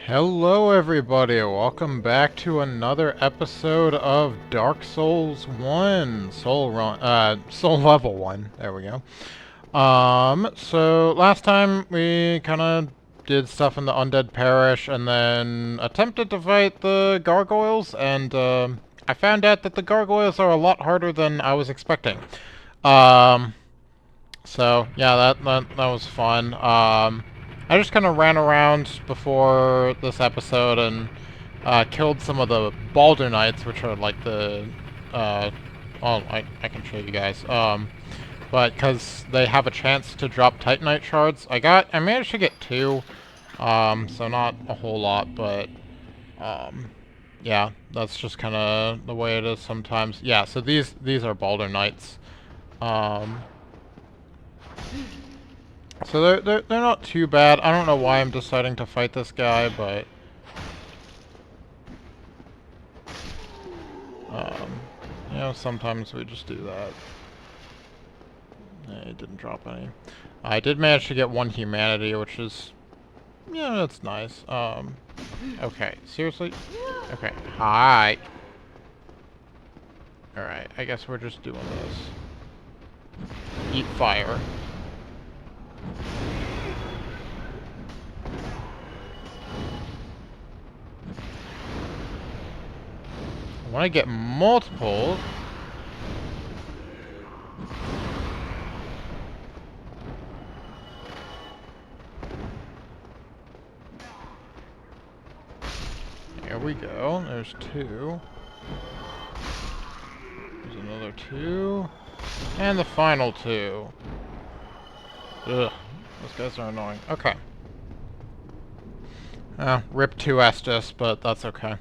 Hello everybody, welcome back to another episode of Dark Souls 1, Soul Level 1, there we go. So last time we kinda did stuff in the Undead Parish and then attempted to fight the gargoyles, and I found out that the gargoyles are a lot harder than I was expecting. Um, so yeah, that was fun. I just kind of ran around before this episode and killed some of the Balder Knights, which are like the well, I can show you guys. But because they have a chance to drop Titanite shards, I managed to get two. So not a whole lot, but yeah, that's just kind of the way it is sometimes. Yeah, so these are Balder Knights. Um, So they're not too bad. I don't know why I'm deciding to fight this guy, but um, you know, sometimes we just do that. It didn't drop any. I did manage to get one humanity, which is, yeah, that's nice. Okay, seriously? Okay, hi. Alright, I guess we're just doing this. Eat fire. I want to get multiple. There we go. There's two. There's another two. And the final two. Ugh. Those guys are annoying. Okay. Rip 2 Estus, but that's okay.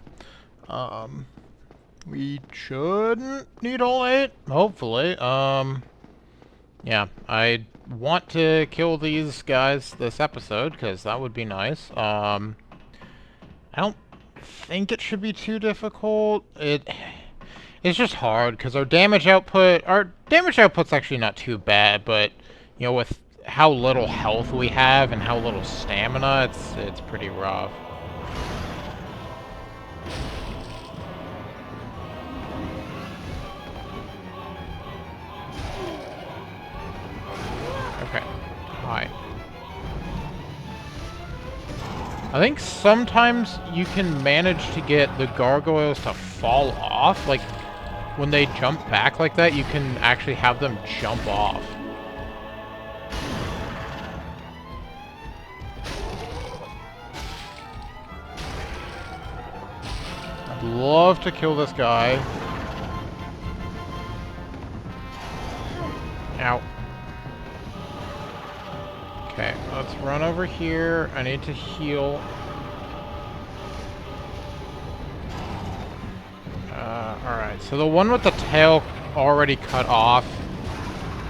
We shouldn't need all 8, hopefully. Yeah, I want to kill these guys this episode, because that would be nice. I don't think it should be too difficult. It's just hard, because our damage output's actually not too bad, but, you know, with how little health we have and how little stamina, it's pretty rough. Okay. Hi. I think sometimes you can manage to get the gargoyles to fall off. Like, when they jump back like that, you can actually have them jump off. I'd love to kill this guy. Ow. Okay, let's run over here. I need to heal. Alright, so the one with the tail already cut off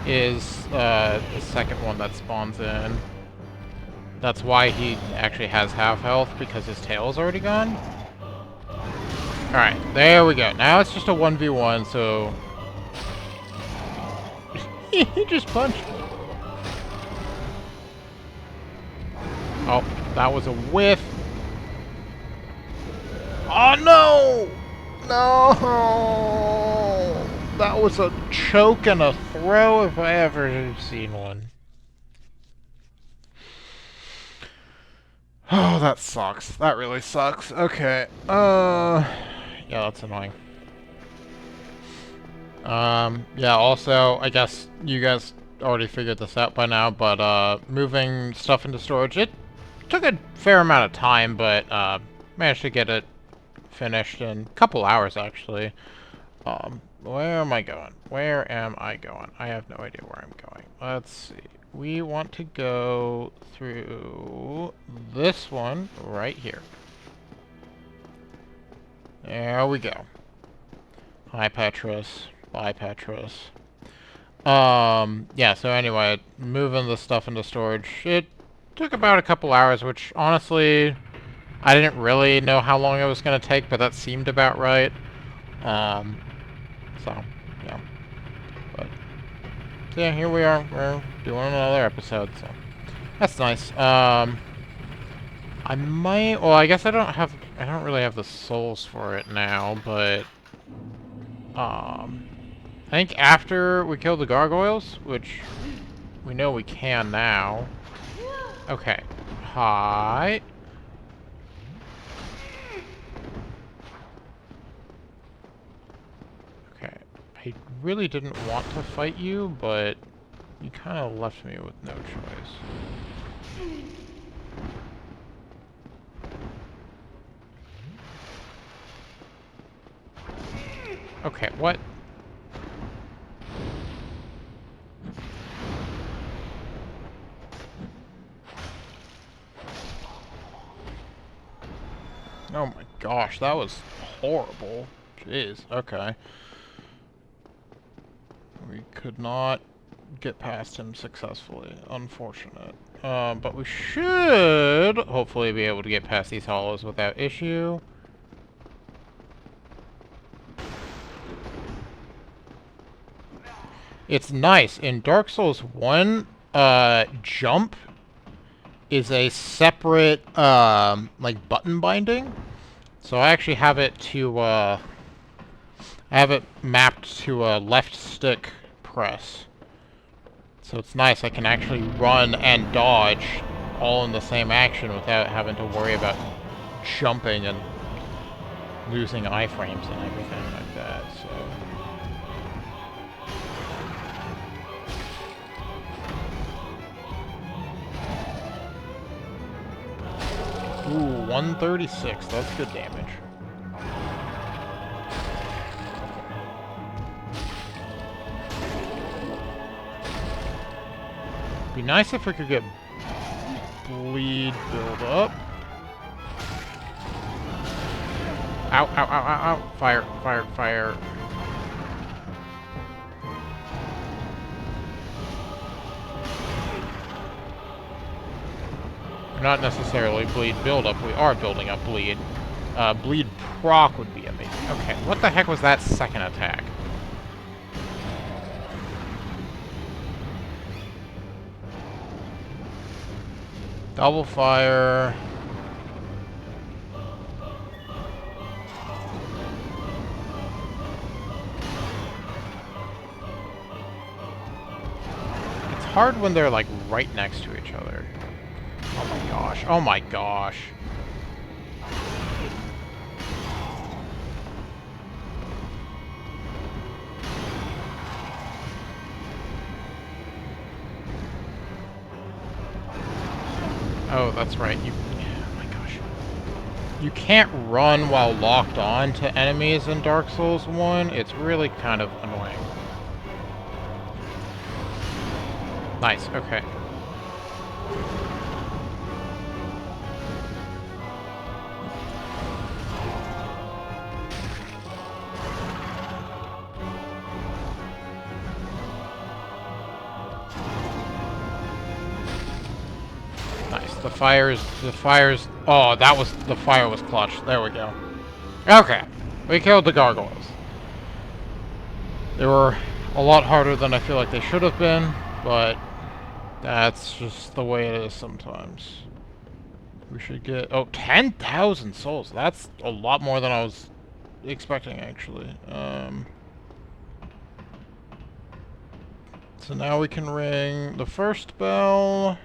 is the second one that spawns in. That's why he actually has half health, because his tail is already gone. Alright, there we go. Now it's just a 1v1, so... He just punched me. Oh, that was a whiff. Oh, no! No! That was a choke and a throw if I ever seen one. Oh, that sucks. That really sucks. Okay. Yeah, that's annoying. Yeah, also, I guess you guys already figured this out by now, but, moving stuff into storage, it took a fair amount of time, but, managed to get it finished in a couple hours, actually. Where am I going? Where am I going? I have no idea where I'm going. Let's see. We want to go through this one right here. There we go. Hi, Petrus. Bye, Petrus. Yeah, so anyway, moving the stuff into storage, it took about a couple hours, which, honestly, I didn't really know how long it was going to take, but that seemed about right. So, yeah. But, so yeah, here we are. We're doing another episode, so that's nice. I might... Well, I guess I don't really have the souls for it now, but... I think after we kill the gargoyles, which we know we can now. Okay. Hi. Okay. I really didn't want to fight you, but you kind of left me with no choice. Okay, what? Oh my gosh, that was horrible. Jeez, okay. We could not get past him successfully. Unfortunate. But we should hopefully be able to get past these hollows without issue. It's nice. In Dark Souls 1, jump is a separate, like, button binding. So I actually have it to, I have it mapped to a left stick press. So it's nice, I can actually run and dodge all in the same action without having to worry about jumping and losing iframes and everything like that, so... Ooh, 136, that's good damage. Be nice if we could get bleed build up. Ow, ow, ow, ow, ow. Fire, fire, fire. Not necessarily bleed build up, we are building up bleed. Bleed proc would be amazing. Okay, what the heck was that second attack? Double fire. It's hard when they're like right next to each other. Oh my gosh. Oh my gosh. Oh, that's right. Oh my gosh. You can't run while locked on to enemies in Dark Souls 1. It's really kind of annoying. Nice, okay. The fire's, oh, the fire was clutch. There we go. Okay, we killed the gargoyles. They were a lot harder than I feel like they should have been, but that's just the way it is sometimes. We should get, oh, 10,000 souls. That's a lot more than I was expecting, actually. So now we can ring the first bell.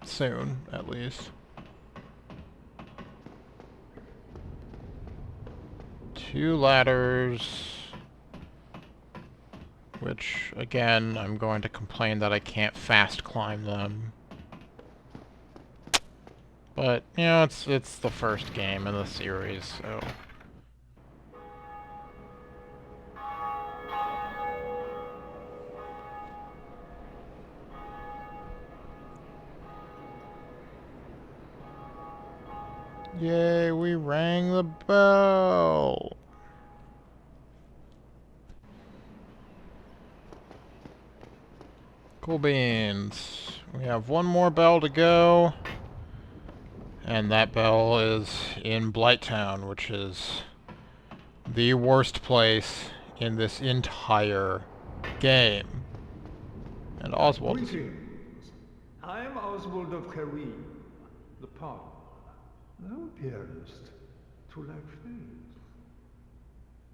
Soon, at least. 2 ladders. Which, again, I'm going to complain that I can't fast climb them. But, you know, it's the first game in the series, so... Yay, we rang the bell! Cool beans. We have one more bell to go. And that bell is in Blighttown, which is the worst place in this entire game. And Oswald is... I am Oswald of Kareem, the Pawn. Thou appearest to lack faith.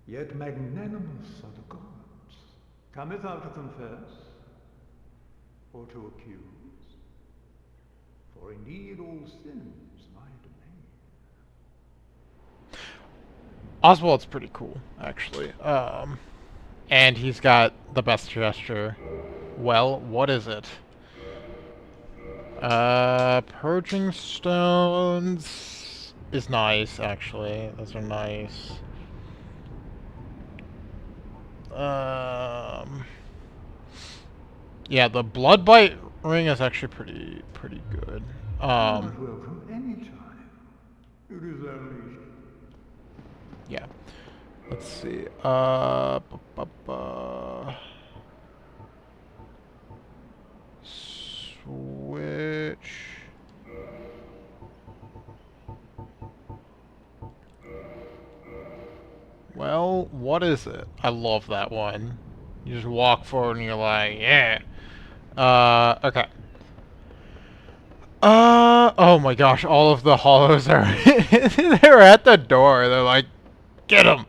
Yet magnanimous are the gods. Cometh thou to confess, or to accuse? For indeed all sins my domain. Oswald's pretty cool, actually. And he's got the best gesture. Well, what is it? Purging stones is nice, actually. Those are nice. Yeah, the blood bite ring is actually pretty good. Not welcome anytime. It is only. Yeah. Let's see. Switch. Well, what is it? I love that one. You just walk forward and you're like, yeah. Okay. Oh my gosh, all of the hollows are they're at the door. They're like, get them.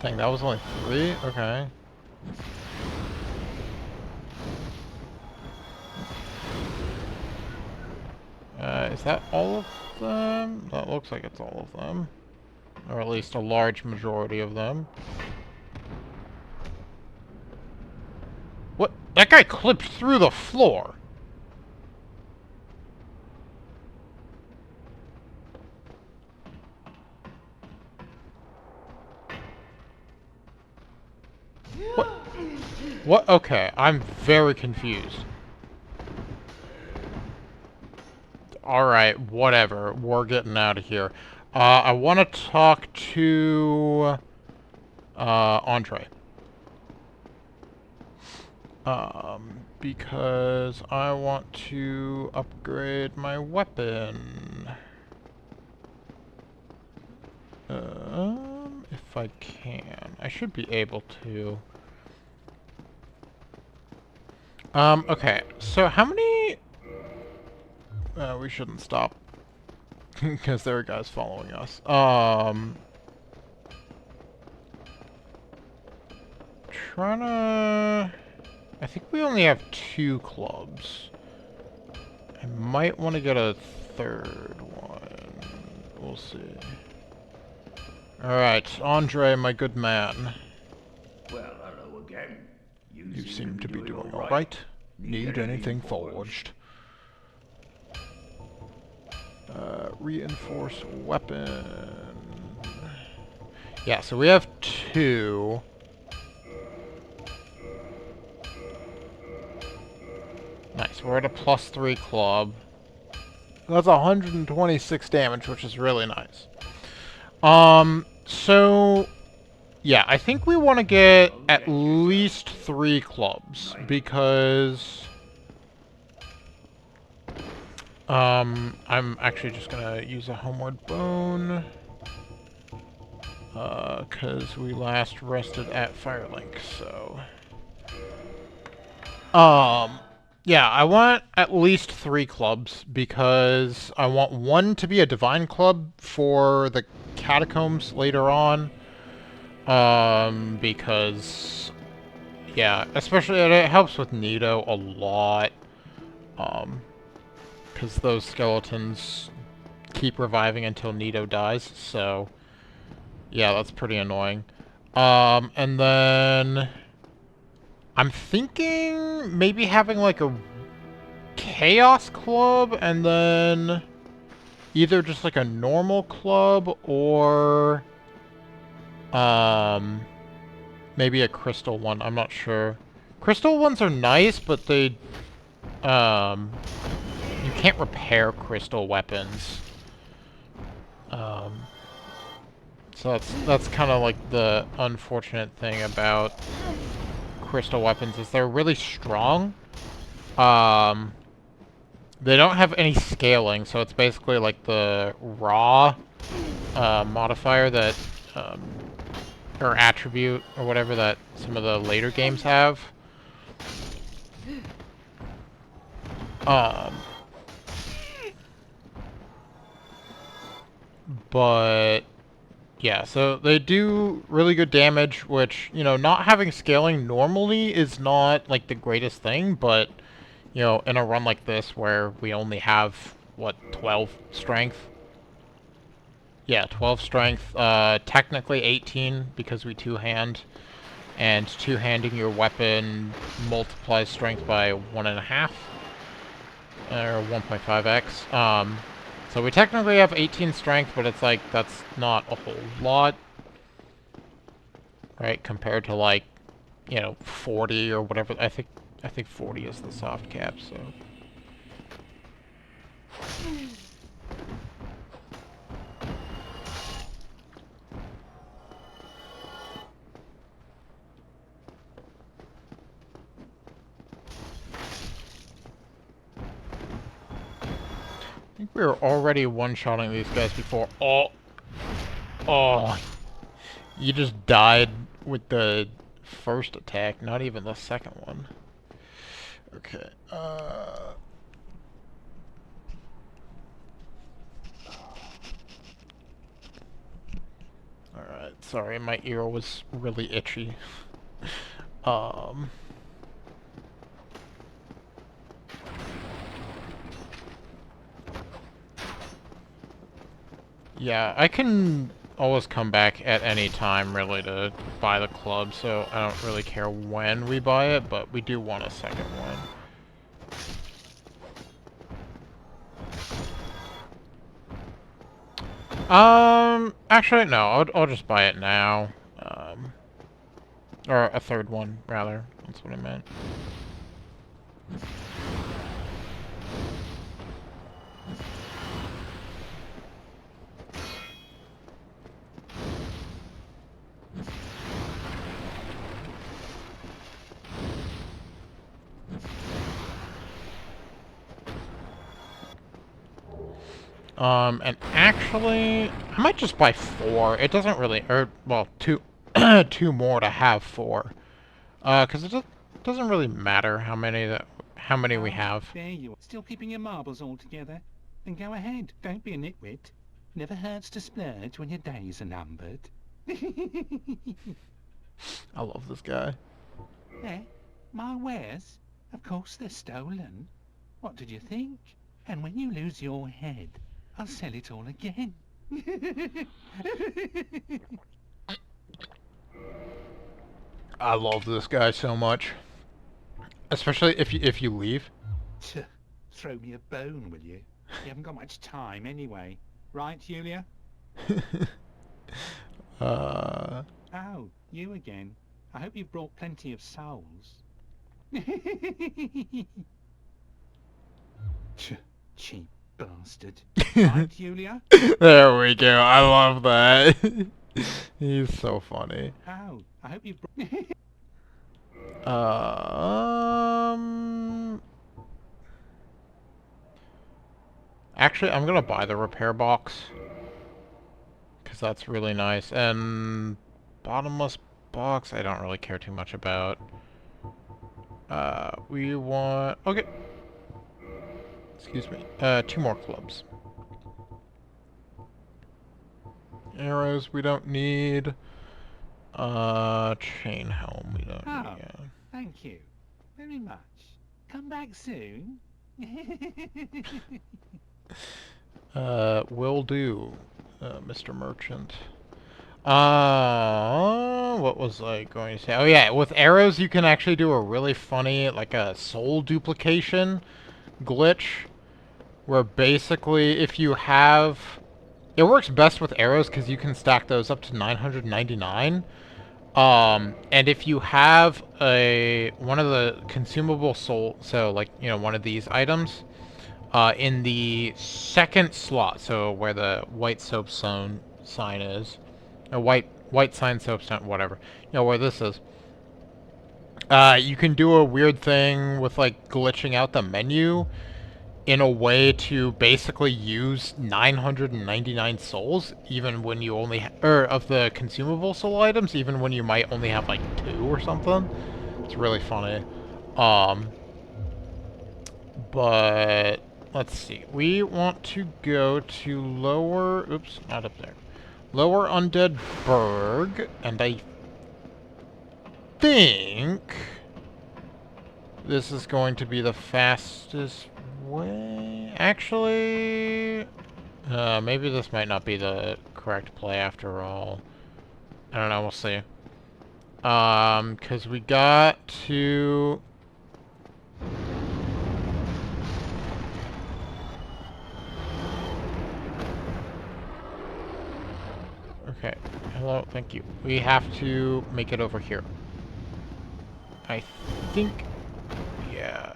Dang, that was only 3? Okay. Is that all of them? That looks like it's all of them. Or at least a large majority of them. What? That guy clipped through the floor! What? What? Okay, I'm very confused. Alright, whatever. We're getting out of here. I want to talk to... Andre. Because I want to upgrade my weapon. If I can. I should be able to. Okay. So how many... we shouldn't stop. Because there are guys following us. Trying to... I think we only have 2 clubs. I might want to get a 3rd one. We'll see. Alright, Andre, my good man. Well, hello again. You seem to be doing alright. Need anything forged? Reinforce weapon. Yeah, so we have 2. Nice, we're at a +3 club. That's 126 damage, which is really nice. So... yeah, I think we want to get at least 3 clubs, because... I'm actually just gonna use a homeward bone. Because we last rested at Firelink, so... yeah, I want at least 3 clubs, because I want 1 to be a divine club for the catacombs later on. Because... yeah, especially it helps with Nito a lot. Because those skeletons keep reviving until Nito dies, so... yeah, that's pretty annoying. And then... I'm thinking maybe having like a Chaos Club and then either just like a normal club or maybe a crystal one. I'm not sure. Crystal ones are nice, but they you can't repair crystal weapons. So that's kind of like the unfortunate thing about crystal weapons is they're really strong. They don't have any scaling, so it's basically like the raw modifier that or attribute or whatever that some of the later games have. But yeah, so they do really good damage, which, you know, not having scaling normally is not like the greatest thing, but you know, in a run like this where we only have what, 12 strength? Yeah, 12 strength, technically 18 because we two-hand, and two-handing your weapon multiplies strength by 1.5 or 1.5x. So we technically have 18 strength, but it's like that's not a whole lot, right? Compared to like, you know, 40 or whatever. I think 40 is the soft cap. So. I think we were already one-shotting these guys before. Oh, you just died with the first attack, not even the second one. Okay, alright, sorry, my ear was really itchy. Yeah, I can always come back at any time, really, to buy the club, so I don't really care when we buy it, but we do want a second one. Actually, no, I'll just buy it now. Or a third one, rather. That's what I meant. And actually, I might just buy 4. It doesn't really, or, well, 2, 2 more to have 4. Because it doesn't really matter how many we have. There you are, still keeping your marbles all together. Then go ahead, don't be a nitwit. Never hurts to splurge when your days are numbered. I love this guy. Eh? My wares? Of course they're stolen. What did you think? And when you lose your head, I'll sell it all again. I love this guy so much. Especially if you leave. Throw me a bone, will you? You haven't got much time anyway. Right, Julia? Oh, you again. I hope you've brought plenty of souls. Cheap bastard. Right, Julia? There we go. I love that. He's so funny. Oh, I hope you've brought... Actually, I'm gonna buy the repair box. Because that's really nice. And bottomless box, I don't really care too much about. We want... Okay. Excuse me. 2 more clubs. Arrows we don't need. Chain helm we don't need. Thank you very much. Come back soon. Will do, Mr. Merchant. What was I going to say? Oh yeah, with arrows you can actually do a really funny, like a soul duplication glitch, where basically if you have... It works best with arrows because you can stack those up to 999. And if you have one of the consumable soul, so like, you know, one of these items, in the second slot, so where the white soap sign is, or white sign soap sign, whatever, you know, where this is, you can do a weird thing with like glitching out the menu, in a way to basically use 999 souls, even when you only or of the consumable soul items, even when you might only have like 2 or something. It's really funny. But let's see. We want to go to lower. Oops, not up there. Lower Undead Berg, and I think this is going to be the fastest way. Actually, maybe this might not be the correct play after all. I don't know. We'll see. Because we got to. Okay. Hello. Thank you. We have to make it over here. I think. Yeah.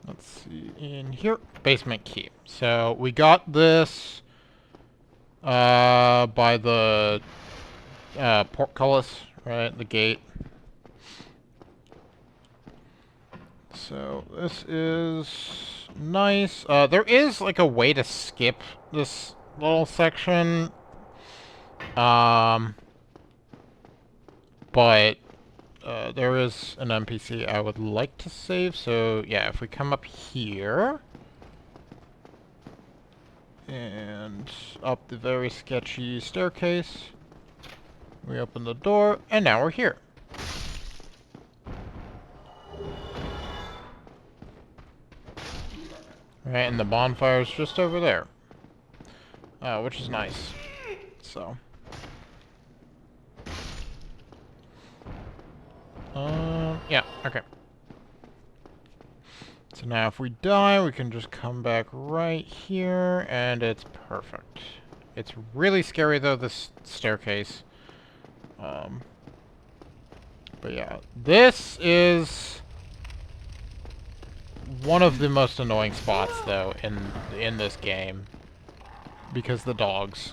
Let's see. In here. Basement key. So we got this by the portcullis, right? The gate. So this is nice. There is like a way to skip this little section. But there is an NPC I would like to save. So yeah, if we come up here and up the very sketchy staircase, we open the door, and now we're here. Right, and the bonfire's just over there. Which is nice. So. Yeah, okay. So now if we die, we can just come back right here, and it's perfect. It's really scary, though, this staircase. But yeah, this is one of the most annoying spots, though, in this game. Because the dogs.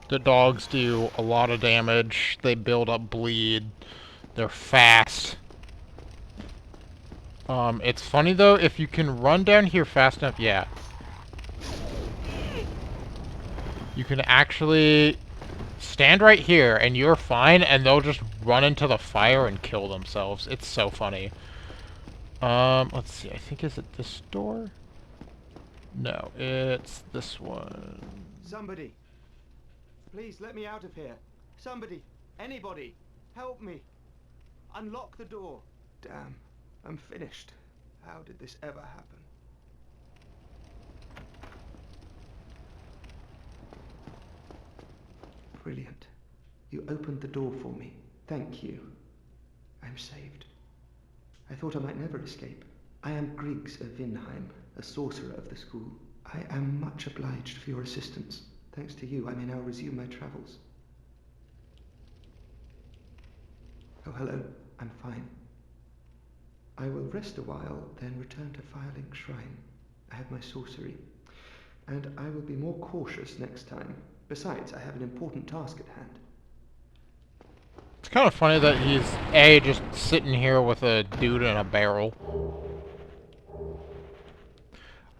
The dogs do a lot of damage. They build up bleed. They're fast. It's funny, though, if you can run down here fast enough, yeah. You can actually stand right here, and you're fine, and they'll just run into the fire and kill themselves. It's so funny. Let's see. I think, is it this door? No, it's this one. Somebody, please let me out of here. Somebody, anybody, help me. Unlock the door. Damn, I'm finished. How did this ever happen? Brilliant. You opened the door for me. Thank you. I'm saved. I thought I might never escape. I am Griggs of Vinheim, a sorcerer of the school. I am much obliged for your assistance. Thanks to you, I may now resume my travels. Oh, hello. I'm fine. I will rest a while, then return to Firelink Shrine. I have my sorcery. And I will be more cautious next time. Besides, I have an important task at hand. It's kind of funny that he's, A, just sitting here with a dude in a barrel.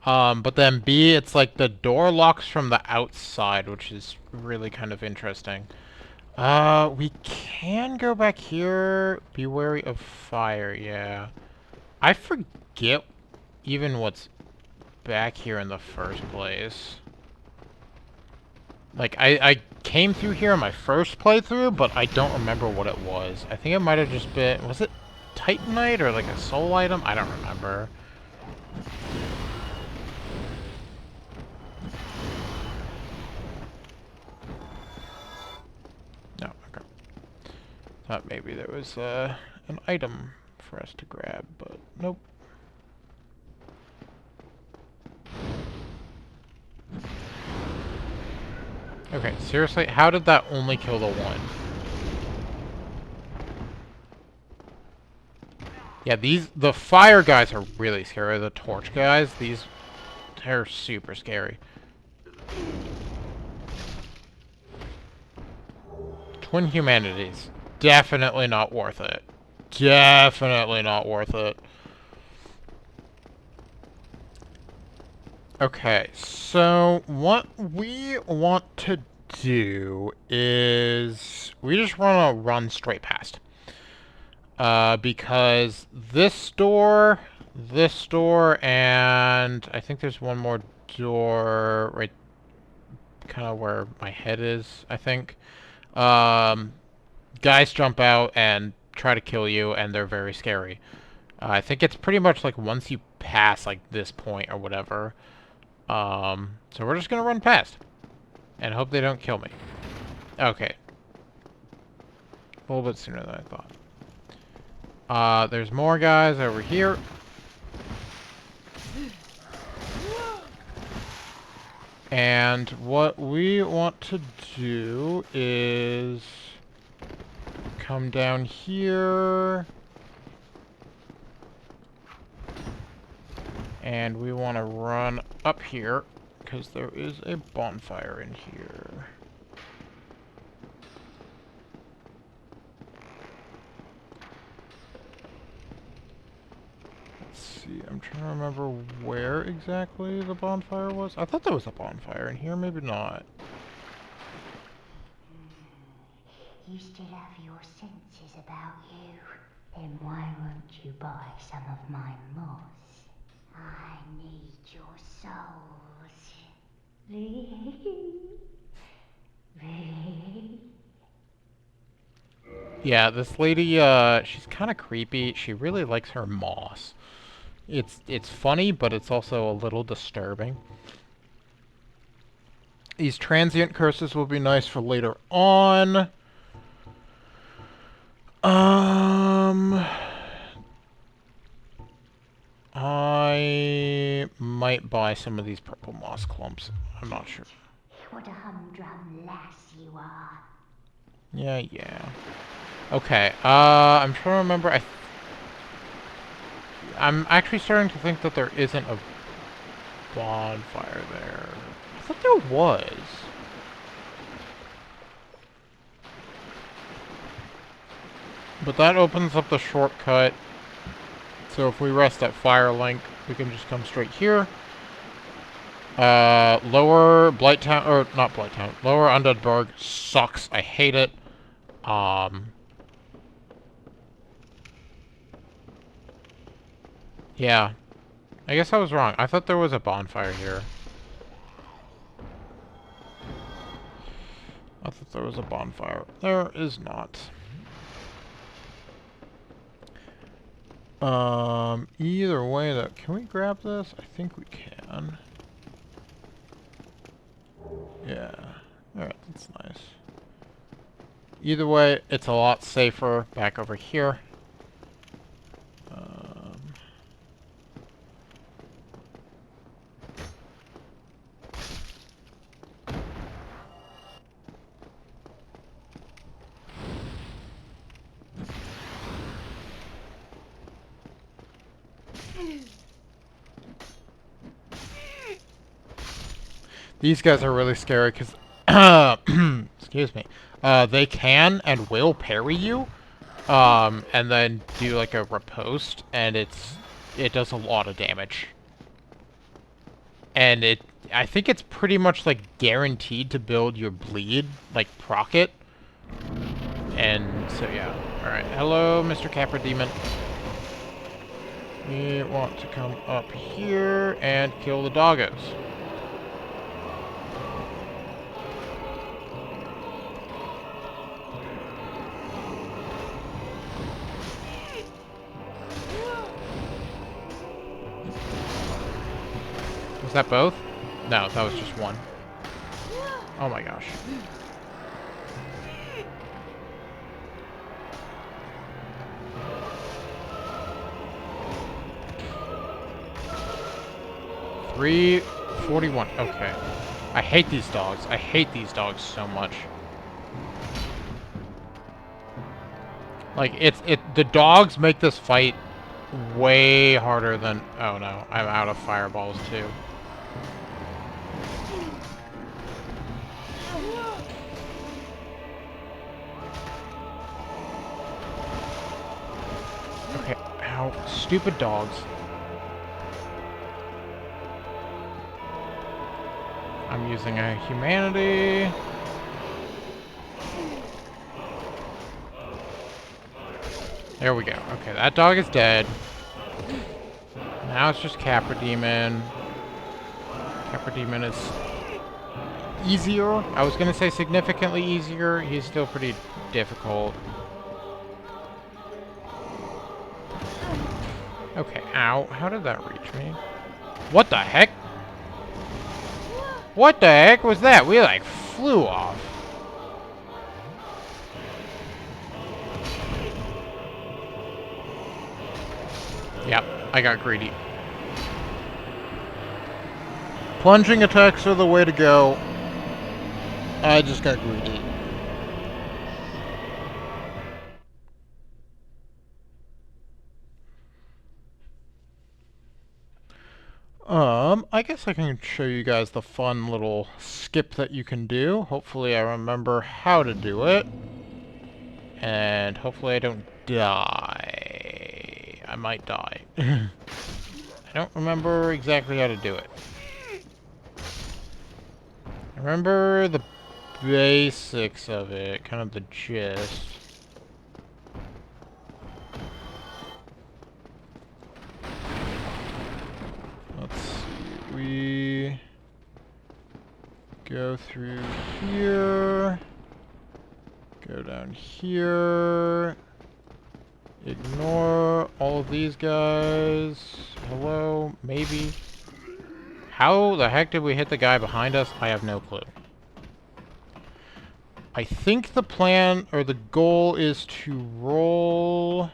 But then B, it's like the door locks from the outside, which is really kind of interesting. We can go back here. Be wary of fire, yeah. I forget even what's back here in the first place. Like, I came through here in my first playthrough, but I don't remember what it was. I think it might have just been... Was it Titanite or like a soul item? I don't remember. No, okay. Thought maybe there was an item for us to grab, but nope. Okay, seriously, how did that only kill the one? Yeah, the fire guys are really scary. The torch guys, they're super scary. Twin humanities. Definitely not worth it. Definitely not worth it. Okay, so what we want to do is we just want to run straight past. Because this door, and I think there's one more door right kind of where my head is, I think. Guys jump out and try to kill you, and they're very scary. I think it's pretty much like once you pass like this point or whatever. So we're just gonna run past and hope they don't kill me. Okay. A little bit sooner than I thought. There's more guys over here. And what we want to do is come down here. And we want to run up here because there is a bonfire in here. Let's see, I'm trying to remember where exactly the bonfire was. I thought there was a bonfire in here, maybe not. You still have your senses about you. Then why won't you buy some of my moss? I need your souls. Yeah, this lady, she's kind of creepy. She really likes her moss. It's funny, but it's also a little disturbing. These transient curses will be nice for later on. I might buy some of these purple moss clumps. I'm not sure. What a humdrum lass you are. Yeah. Okay, I'm trying to remember. I'm actually starting to think that there isn't a bonfire there. I thought there was. But that opens up the shortcut. So if we rest at Firelink, we can just come straight here. Lower Blighttown, or not Blighttown, Lower Undeadburg sucks. I hate it. Yeah. I guess I was wrong. I thought there was a bonfire here. I thought there was a bonfire. There is not. Either way, though, can we grab this? I think we can. Yeah. Alright, that's nice. Either way, it's a lot safer back over here. These guys are really scary because, excuse me, they can and will parry you, and then do like a riposte, and it does a lot of damage. And I think it's pretty much like guaranteed to build your bleed, like proc it. And so yeah, all right. Hello, Mr. Capra Demon. We want to come up here and kill the doggos. Was that both? No, that was just one. Oh my gosh. $341. Okay. I hate these dogs. I hate these dogs so much. Like, the dogs make this fight way harder than... Oh no, I'm out of fireballs too. Okay, ow, stupid dogs. I'm using a humanity. There we go. Okay, that dog is dead. Now it's just Capra Demon. Capra Demon is easier. I was gonna say significantly easier. He's still pretty difficult. Okay, ow. How did that reach me? What the heck? What the heck was that? We like flew off. Yep, I got greedy. Plunging attacks are the way to go. I just got greedy. I guess I can show you guys the fun little skip that you can do. Hopefully I remember how to do it. And hopefully I don't die. I might die. I don't remember exactly how to do it. I remember the basics of it, kind of the gist. Let's see, we go through here, go down here, ignore all of these guys. Hello, maybe. How the heck did we hit the guy behind us? I have no clue. I think the plan, or the goal, is to roll...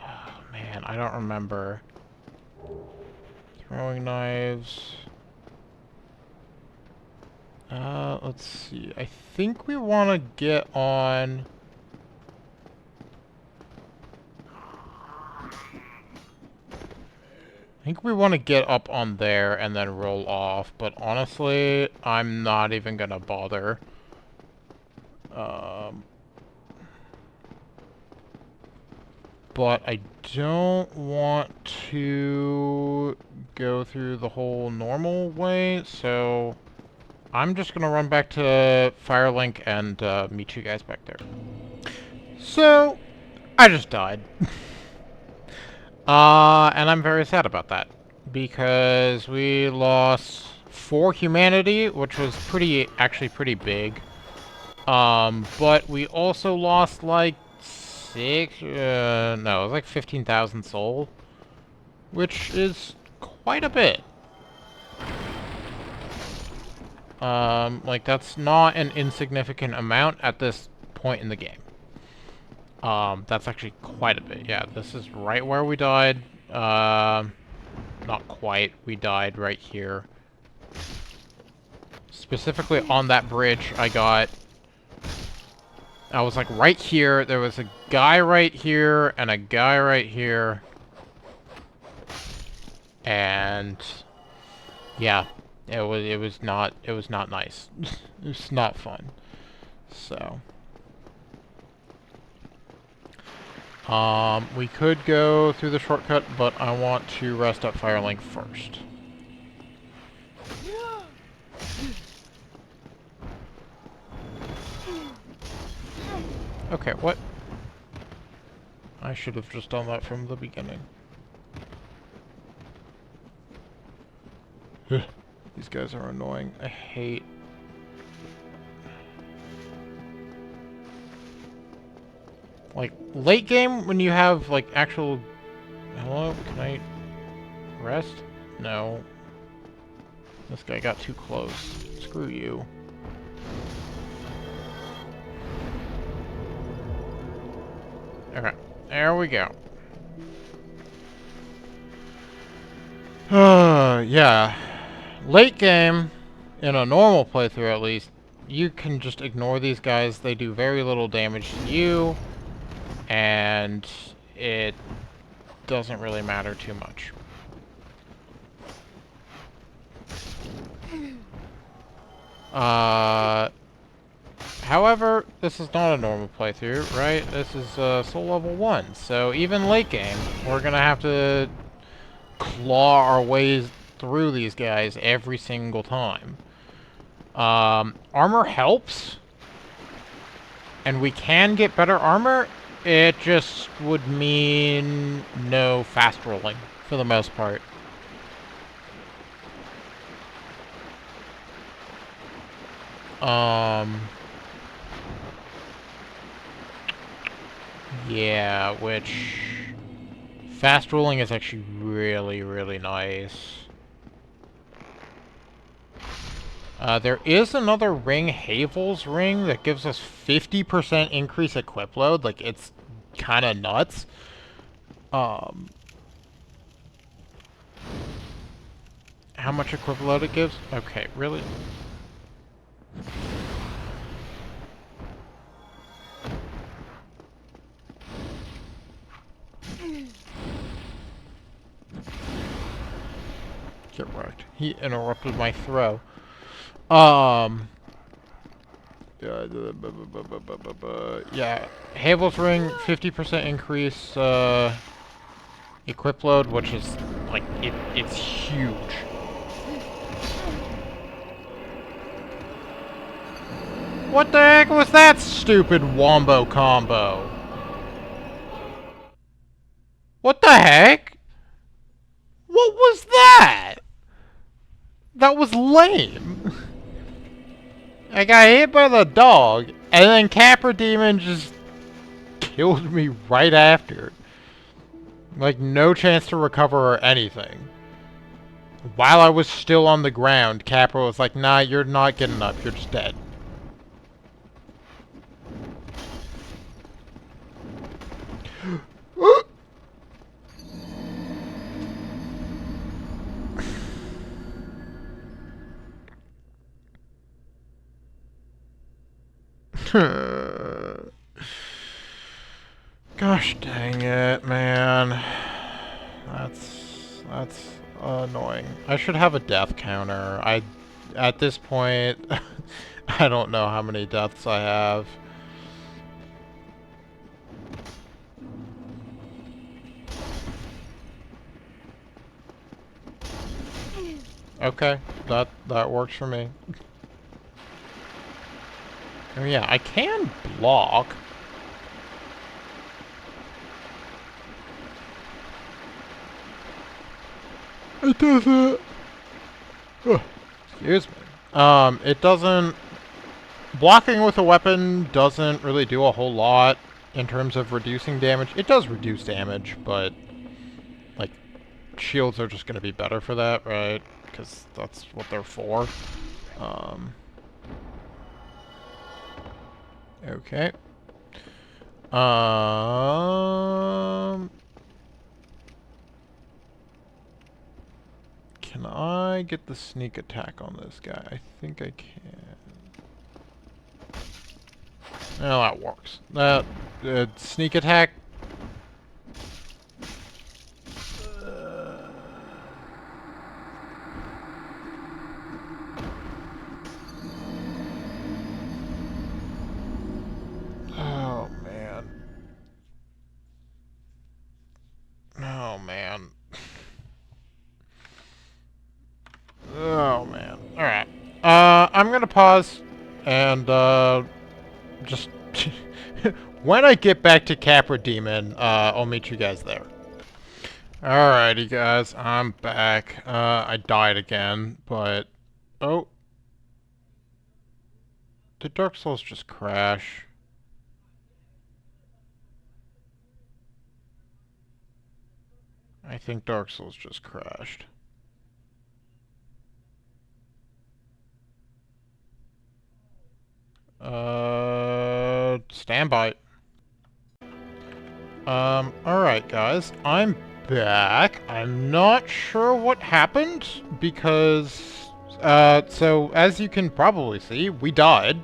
Oh, man, I don't remember. Throwing knives. Let's see. I think we want to get on... I think we want to get up on there and then roll off, but honestly, I'm not even gonna bother. But I don't want to go through the whole normal way, so I'm just gonna run back to Firelink and meet you guys back there. So, I just died. And I'm very sad about that, because we lost 4 humanity, which was actually pretty big. But we also lost like 6, no, it was like 15,000 soul, which is quite a bit. Like that's not an insignificant amount at this point in the game. That's actually quite a bit. Yeah, this is right where we died. Not quite. We died right here. Specifically on that bridge, I was like right here. There was a guy right here and a guy right here. And yeah, it was not nice. It was not fun. So we could go through the shortcut, but I want to rest at Firelink first. Okay, what? I should have just done that from the beginning. These guys are annoying. I hate... Like, late game, when you have, like, actual... Hello? Can I... rest? No. This guy got too close. Screw you. Okay. There we go. Yeah. Late game, in a normal playthrough at least, you can just ignore these guys. They do very little damage to you. And it doesn't really matter too much. However, this is not a normal playthrough, right? This is Soul Level 1, so even late game, we're gonna have to claw our ways through these guys every single time. Armor helps, and we can get better armor. It just would mean no fast rolling, for the most part. Yeah, which... Fast rolling is actually really, really nice. There is another ring, Havel's ring, that gives us 50% increase equip load. Like, it's kind of nuts. How much equip load it gives? Okay, really? Get wrecked. He interrupted my throw. Yeah, Havel's ring, 50% increase, equip load, which is, like, it's huge. What the heck was that stupid wombo combo? What the heck? What was that? That was lame. I got hit by the dog, and then Capra Demon just killed me right after. Like, no chance to recover or anything. While I was still on the ground, Capra was like, nah, you're not getting up, you're just dead. Gosh dang it, man. That's annoying. I should have a death counter. At this point, I don't know how many deaths I have. Okay, that works for me. Oh yeah, I can block. It doesn't. Excuse me. It doesn't. Blocking with a weapon doesn't really do a whole lot in terms of reducing damage. It does reduce damage, but like shields are just going to be better for that, right? Because that's what they're for. Okay. Can I get the sneak attack on this guy? I think I can. Well, that works. That sneak attack. Oh man. Oh man. Oh man. All right. I'm gonna pause and just when I get back to Capra Demon, I'll meet you guys there. Alrighty guys, I'm back. I died again, but... Oh. Did Dark Souls just crash? I think Dark Souls just crashed. Stand by. Alright guys, I'm back. I'm not sure what happened, because, so as you can probably see, we died.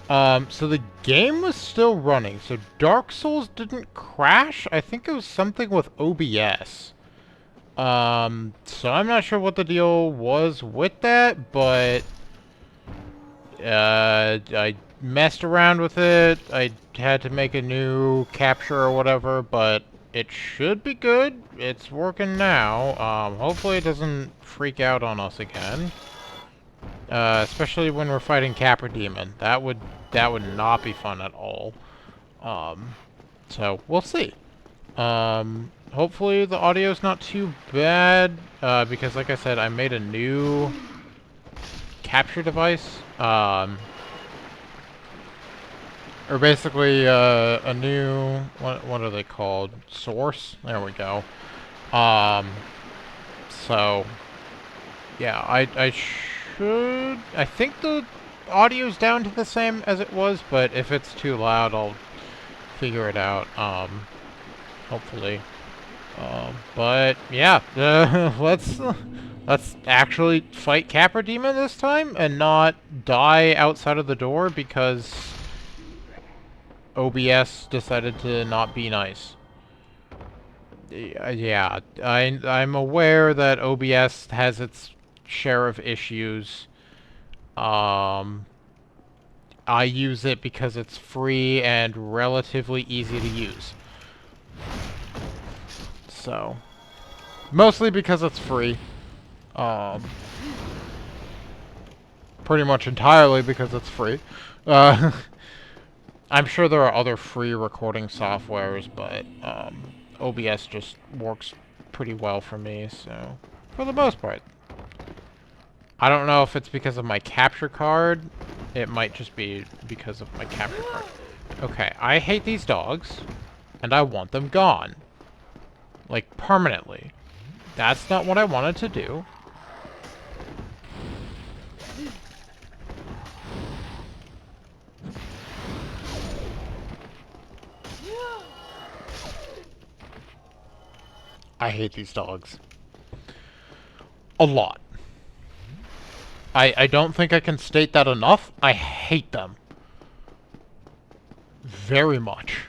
So the game was still running, so Dark Souls didn't crash. I think it was something with OBS. So I'm not sure what the deal was with that, but, I messed around with it. I had to make a new capture or whatever, but it should be good. It's working now. Hopefully it doesn't freak out on us again. Especially when we're fighting Capra Demon. That would not be fun at all. So we'll see. Hopefully the audio's not too bad, because like I said, I made a new capture device, or basically, a new, what are they called? Source? There we go. So, yeah, I think the audio's down to the same as it was, but if it's too loud, I'll figure it out, hopefully. But yeah, let's actually fight Capra Demon this time and not die outside of the door because OBS decided to not be nice. Yeah, I'm aware that OBS has its share of issues. I use it because it's free and relatively easy to use. So, mostly because it's free. Pretty much entirely because it's free. I'm sure there are other free recording softwares, but OBS just works pretty well for me, so for the most part. I don't know if it's because of my capture card. It might just be because of my capture card. Okay, I hate these dogs, and I want them gone. Like, permanently. That's not what I wanted to do. I hate these dogs. A lot. I don't think I can state that enough. I hate them. Very much.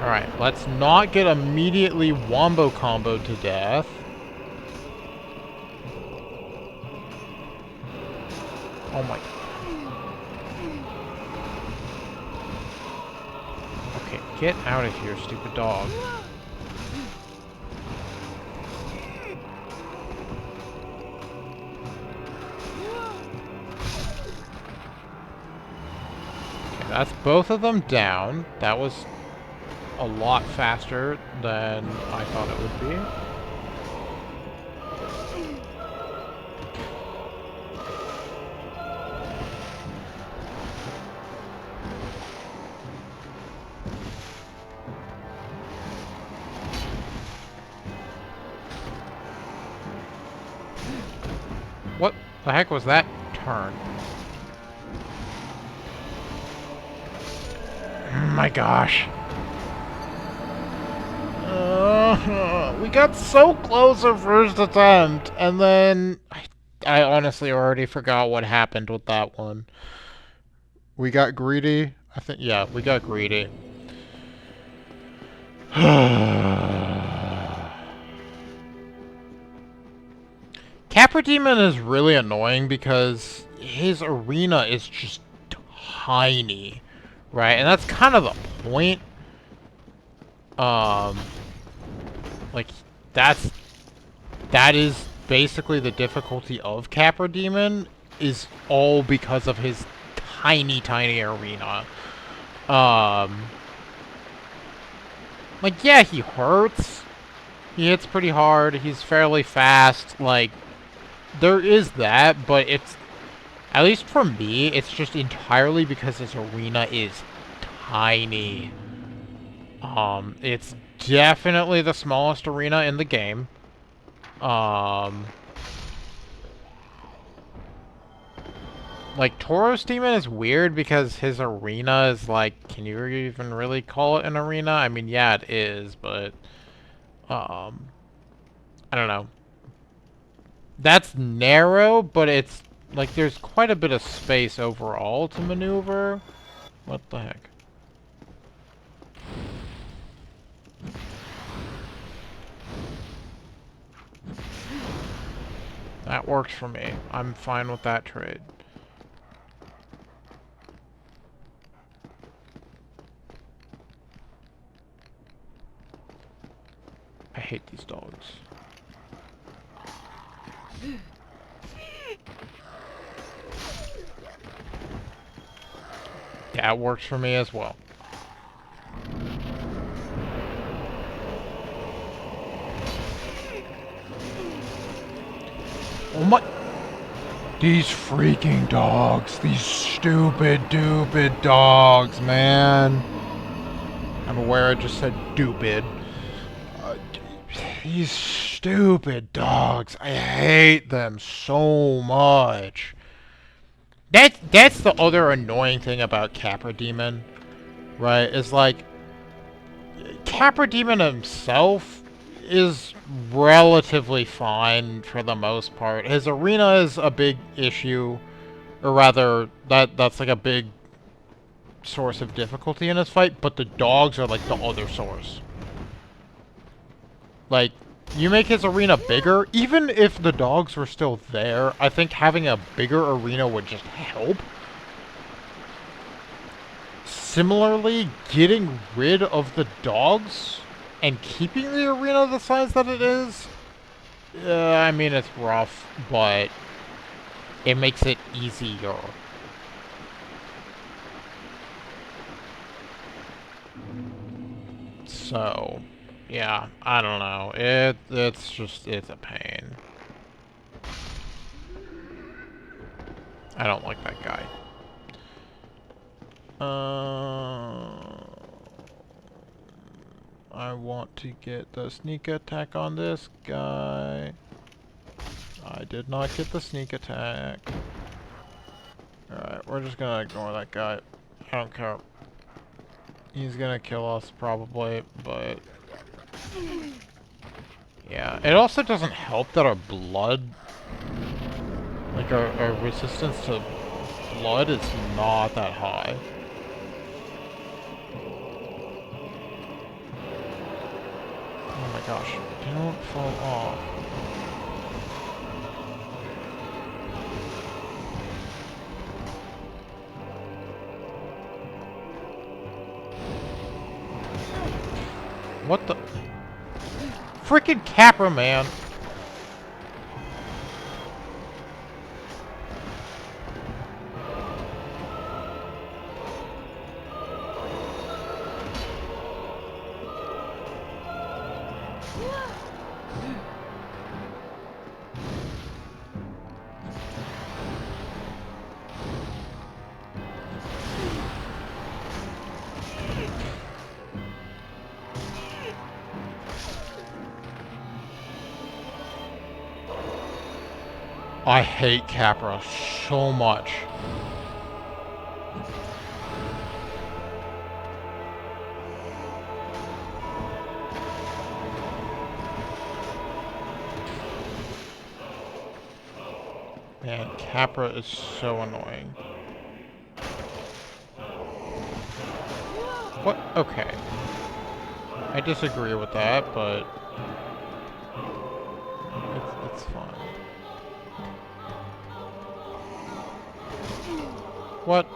Alright, let's not get immediately wombo comboed to death. Oh my... Okay, get out of here, stupid dog. Okay, that's both of them down. That was a lot faster than I thought it would be. What the heck was that turn? Oh my gosh. We got so close at first attempt, and then I honestly already forgot what happened with that one. We got greedy. I think, yeah, we got greedy. Capra Demon is really annoying because his arena is just tiny, right? And that's kind of the point. Like, that is basically the difficulty of Capra Demon, is all because of his tiny, tiny arena. Like, yeah, he hurts. He hits pretty hard. He's fairly fast. Like, there is that, but it's, at least for me, it's just entirely because his arena is tiny. It's definitely the smallest arena in the game. Like, Tauros Demon is weird because his arena is like, can you even really call it an arena? I mean, yeah, it is, but, I don't know. That's narrow, but it's, like, there's quite a bit of space overall to maneuver. What the heck? That works for me. I'm fine with that trade. I hate these dogs. That works for me as well. Oh my... These freaking dogs. These stupid dogs, man. I'm aware I just said stupid. These stupid dogs. I hate them so much. That's the other annoying thing about Capra Demon, right? Is like Capra Demon himself is relatively fine for the most part. His arena is a big issue, or rather, that's like a big source of difficulty in his fight, but the dogs are like the other source. Like, you make his arena bigger, even if the dogs were still there, I think having a bigger arena would just help. Similarly, getting rid of the dogs and keeping the arena the size that it is, I mean, it's rough, but it makes it easier. So, yeah, I don't know. It's a pain. I don't like that guy. I want to get the sneak attack on this guy. I did not get the sneak attack. Alright, we're just gonna ignore that guy. I don't care. He's gonna kill us probably, but... yeah, it also doesn't help that our blood... like, our resistance to blood is not that high. Oh my gosh, don't fall off. What the? Freaking Capra, man! I hate Capra so much. Man, Capra is so annoying. What? Okay. I disagree with that, but it's fine. What?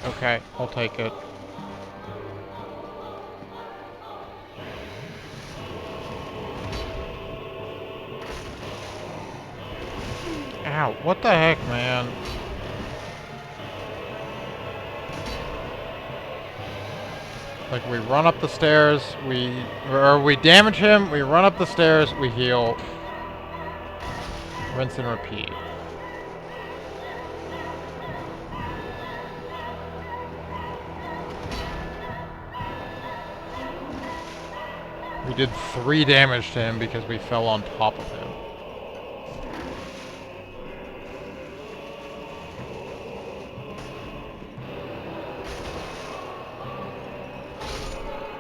Okay, I'll take it. Ow, what the heck, man? Like, we run up the stairs, we damage him, we run up the stairs, we heal. Rinse and repeat. We did 3 damage to him because we fell on top of him.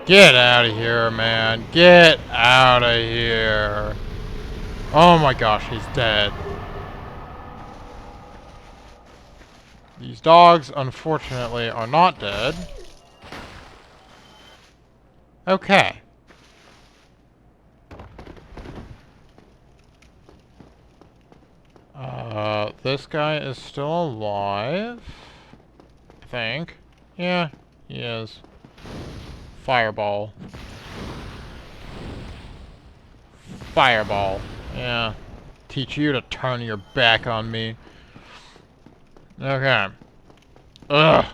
Get out of here, man. Get out of here. Oh my gosh, he's dead. These dogs, unfortunately, are not dead. Okay. This guy is still alive. I think. Yeah, he is. Fireball. Fireball. Yeah. Teach you to turn your back on me. Okay. Ugh.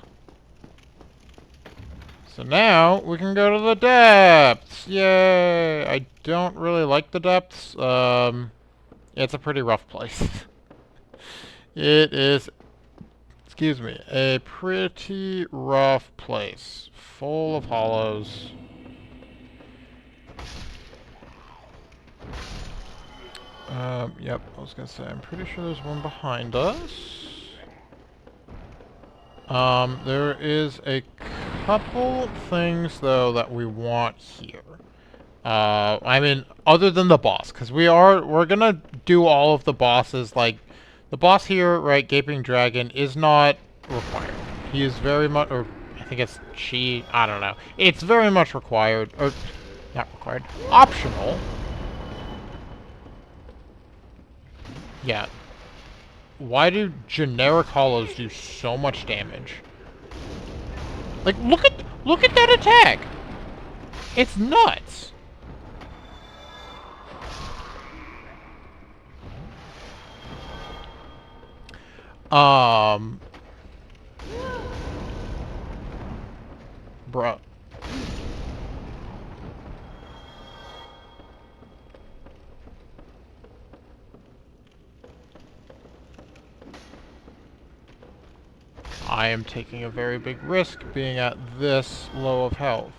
So now, we can go to the depths! Yay! I don't really like the depths. It's a pretty rough place. It is, excuse me, a pretty rough place. Full of hollows. Yep, I was gonna say, I'm pretty sure there's one behind us. There is a couple things, though, that we want here. I mean, other than the boss, because we're gonna do all of the bosses, like, the boss here, right, Gaping Dragon, is not required. He is very much, or, I think it's she, I don't know. It's very much required, or, not required, optional. Yeah. Why do generic hollows do so much damage? Like, look at that attack! It's nuts! Bruh. I am taking a very big risk being at this low of health.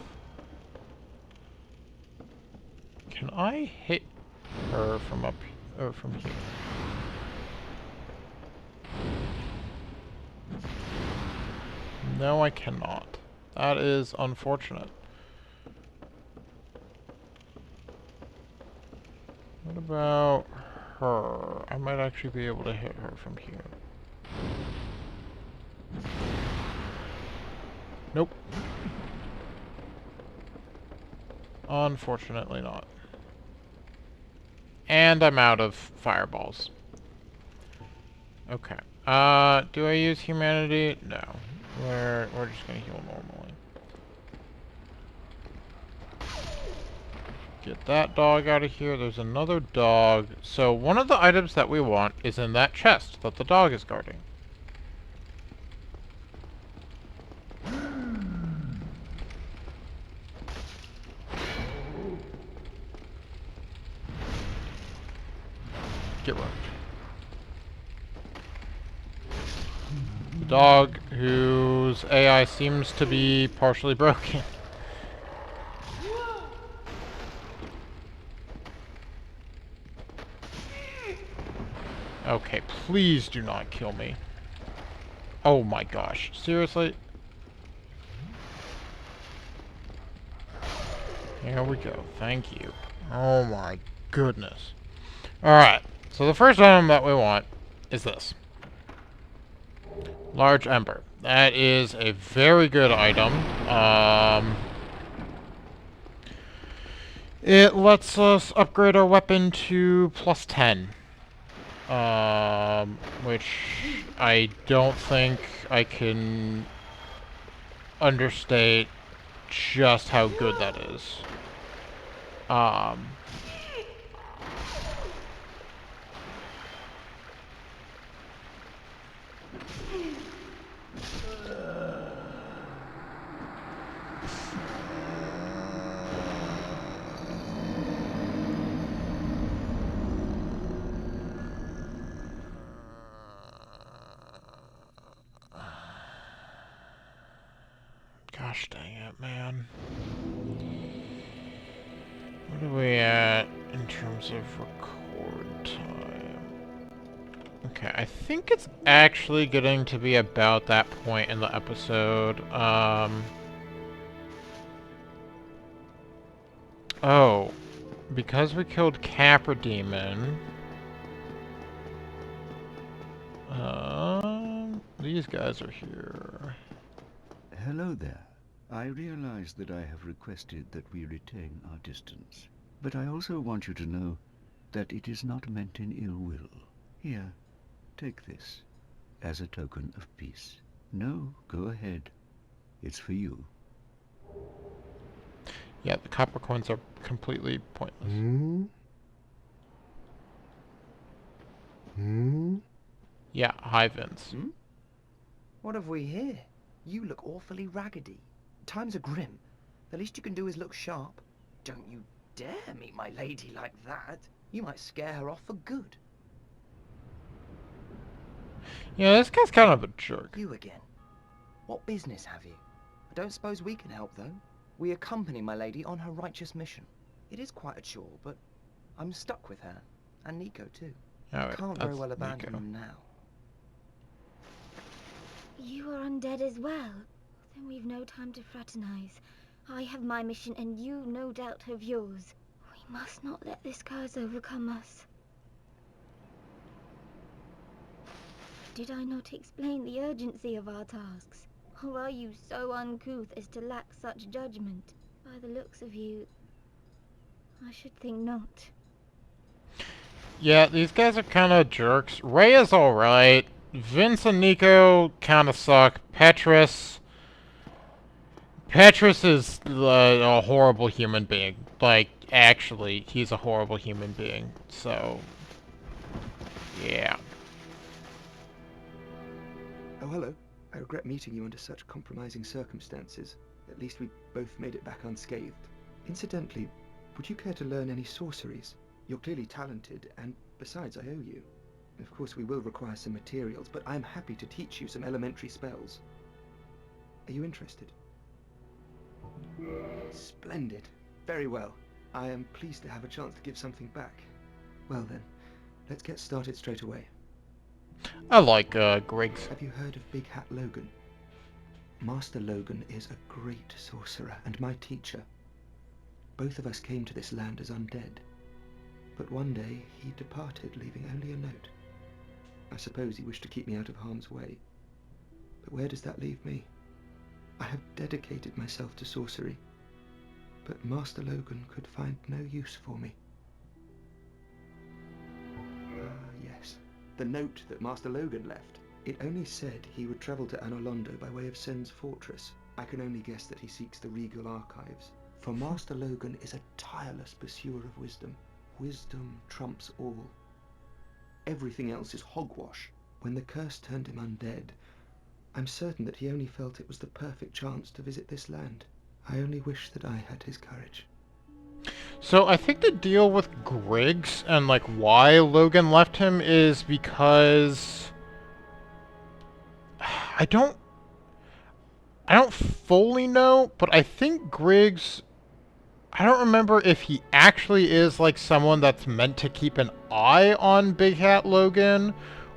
Can I hit her from up or from here? No, I cannot. That is unfortunate. What about her? I might actually be able to hit her from here. Nope. Unfortunately not. And I'm out of fireballs. Okay. Do I use humanity? No. We're just gonna heal normally. Get that dog out of here. There's another dog. So one of the items that we want is in that chest that the dog is guarding. Get wrecked. The dog whose AI seems to be partially broken. Okay, please do not kill me. Oh my gosh. Seriously? Here we go. Thank you. Oh my goodness. Alright. So the first item that we want is this. Large Ember. That is a very good item. It lets us upgrade our weapon to +10. Which I don't think I can understate just how good that is. Gosh dang it, man. What are we at in terms of record time? Okay, I think it's actually getting to be about that point in the episode. Oh, because we killed Capra Demon. These guys are here. Hello there. I realize that I have requested that we retain our distance, but I also want you to know that it is not meant in ill will. Here, take this, as a token of peace. No, go ahead. It's for you. Yeah, the copper coins are completely pointless. Yeah, hi Vince. What have we here? You look awfully raggedy. Times are grim. The least you can do is look sharp. Don't you dare meet my lady like that. You might scare her off for good. Yeah, this guy's kind of a jerk. You again. What business have you? I don't suppose we can help, though. We accompany my lady on her righteous mission. It is quite a chore, but I'm stuck with her. And Nico, too. I can't very well abandon him now. You are undead as well. Then we've no time to fraternize. I have my mission and you no doubt have yours. We must not let this curse overcome us. Did I not explain the urgency of our tasks? Or are you so uncouth as to lack such judgment? By the looks of you, I should think not. Yeah, these guys are kind of jerks. Ray is alright. Vince and Nico kind of suck. Petrus is a horrible human being. Like, actually, he's a horrible human being. So, yeah. Oh, hello. I regret meeting you under such compromising circumstances. At least we both made it back unscathed. Incidentally, would you care to learn any sorceries? You're clearly talented, and besides, I owe you. Of course, we will require some materials, but I'm happy to teach you some elementary spells. Are you interested? Splendid. Very well. I am pleased to have a chance to give something back. Well then, let's get started straight away. I like Griggs. Have you heard of Big Hat Logan? Master Logan is a great sorcerer and my teacher. Both of us came to this land as undead. But one day he departed, leaving only a note. I suppose he wished to keep me out of harm's way. But where does that leave me? I have dedicated myself to sorcery, but Master Logan could find no use for me. Yes, the note that Master Logan left. It only said he would travel to Anolondo by way of Sen's fortress. I can only guess that he seeks the regal archives. For Master Logan is a tireless pursuer of wisdom. Wisdom trumps all. Everything else is hogwash. When the curse turned him undead, I'm certain that he only felt it was the perfect chance to visit this land. I only wish that I had his courage. So I think the deal with Griggs and like why Logan left him is because I don't fully know, but I think Griggs, I don't remember if he actually is like someone that's meant to keep an eye on Big Hat Logan,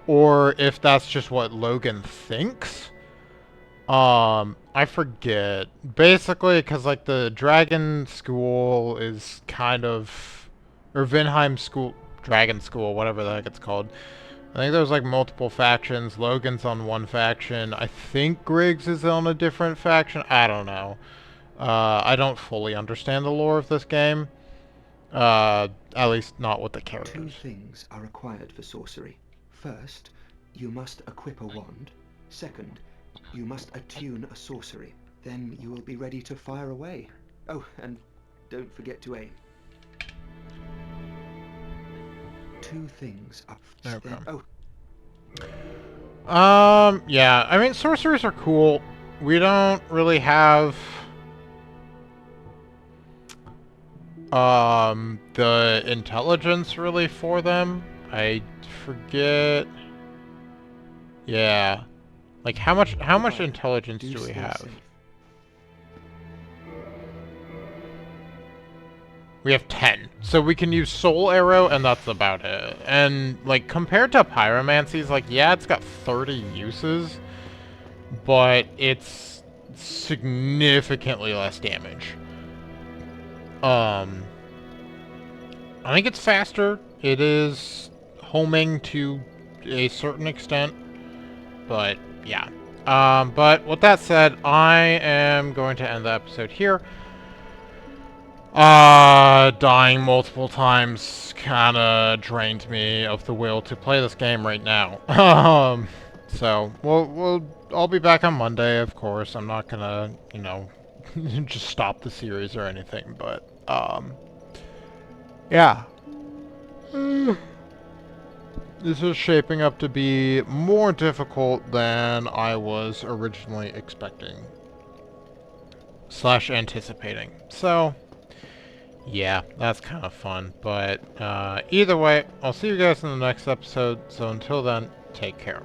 or if that's just what Logan thinks. I forget. Basically, because like the Dragon School is kind of, or Vinheim School, Dragon School, whatever the heck it's called. I think there's like multiple factions. Logan's on one faction. I think Griggs is on a different faction. I don't know. I don't fully understand the lore of this game. At least not with the characters. Two things are required for sorcery. First, you must equip a wand. Second, you must attune a sorcery. Then you will be ready to fire away. Oh, and don't forget to aim. Two things are... Okay. Oh. Yeah, I mean, sorceries are cool. We don't really have... the intelligence really for them. I forget... Yeah. Like, how much intelligence do we have? We have 10. So we can use Soul Arrow, and that's about it. And, like, compared to Pyromancy's, like, yeah, it's got 30 uses, but it's significantly less damage. I think it's faster. It is homing to a certain extent, but, yeah. But with that said, I am going to end the episode here. Dying multiple times kinda drained me of the will to play this game right now. So, I'll be back on Monday, of course. I'm not gonna, you know, just stop the series or anything, but, yeah. This is shaping up to be more difficult than I was originally expecting. / anticipating. So, yeah, that's kind of fun. But either way, I'll see you guys in the next episode. So until then, take care.